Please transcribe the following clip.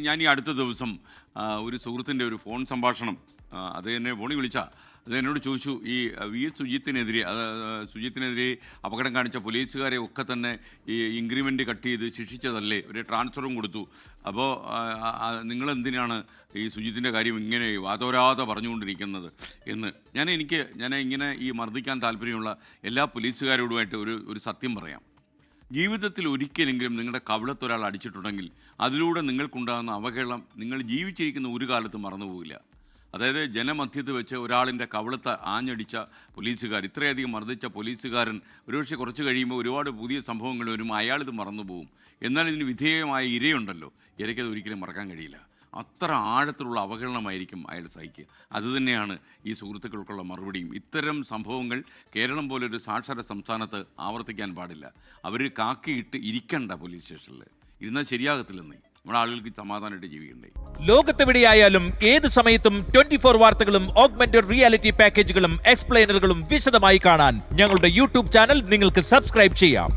ഞാൻ ഈ അടുത്ത ദിവസം ഒരു സുഹൃത്തിൻ്റെ ഒരു ഫോൺ സംഭാഷണം അത് എന്നെ ഫോണിൽ വിളിച്ചാൽ അത് എന്നോട് ചോദിച്ചു, ഈ സുജിത്തിനെതിരെ അപകടം കാണിച്ച പോലീസുകാരെ ഒക്കെ തന്നെ ഈ ഇൻക്രിമെൻ്റ് കട്ട് ചെയ്ത് ശിക്ഷിച്ചതല്ലേ, ഒരു ട്രാൻസ്ഫറും കൊടുത്തു. അപ്പോൾ നിങ്ങളെന്തിനാണ് ഈ സുജിത്തിൻ്റെ കാര്യം ഇങ്ങനെ വാതോരാതെ പറഞ്ഞുകൊണ്ടിരിക്കുന്നത് എന്ന്. ഞാൻ ഇങ്ങനെ ഈ മർദ്ദിക്കാൻ താല്പര്യമുള്ള എല്ലാ പോലീസുകാരോടുമായിട്ട് ഒരു സത്യം പറയാം. ജീവിതത്തിൽ ഒരിക്കലെങ്കിലും നിങ്ങളുടെ കവിളത്തൊരാൾ അടിച്ചിട്ടുണ്ടെങ്കിൽ അതിലൂടെ നിങ്ങൾക്കുണ്ടാകുന്ന അവഹേളനം നിങ്ങൾ ജീവിച്ചിരിക്കുന്ന ഒരു കാലത്ത് മറന്നുപോകില്ല. അതായത് ജനമധ്യത്ത് വെച്ച് ഒരാളിൻ്റെ കവിളത്ത് ആഞ്ഞടിച്ച പോലീസുകാർ, ഇത്രയധികം മർദ്ദിച്ച പോലീസുകാരൻ ഒരുപക്ഷെ കുറച്ച് കഴിയുമ്പോൾ ഒരുപാട് പുതിയ സംഭവങ്ങൾ വരുമ്പോൾ അയാളിത് മറന്നുപോകും. എന്നാൽ ഇതിന് വിധേയമായ ഇരയുണ്ടല്ലോ, ഇരയ്ക്കത് ഒരിക്കലും മറക്കാൻ കഴിയില്ല. അത്ര ആഴത്തിലുള്ള അവഹേളനമായിരിക്കും അയാൾ സഹിക്കുക. അതുതന്നെയാണ് ഈ സുഹൃത്തുക്കൾക്കുള്ള മറുപടിയും. ഇത്തരം സംഭവങ്ങൾ കേരളം പോലൊരു സാക്ഷര സംസ്ഥാനത്ത് ആവർത്തിക്കാൻ പാടില്ല. അവർ കാക്കിയിട്ട് ഇരിക്കണ്ട പോലീസ് സ്റ്റേഷനിൽ, ഇരുന്നാൽ ശരിയാകത്തില്ലെന്നേ. നമ്മുടെ ആളുകൾക്ക് സമാധാനമായിട്ട് ജീവിക്കണ്ടേ. ലോകത്തെവിടെയായാലും ഏത് സമയത്തും 24 വാർത്തകളും ഓഗ്മെന്റഡ് റിയാലിറ്റി പാക്കേജുകളും എക്സ്പ്ലെയിനറുകളും വിശദമായി കാണാൻ ഞങ്ങളുടെ യൂട്യൂബ് ചാനൽ നിങ്ങൾക്ക് സബ്സ്ക്രൈബ് ചെയ്യാം.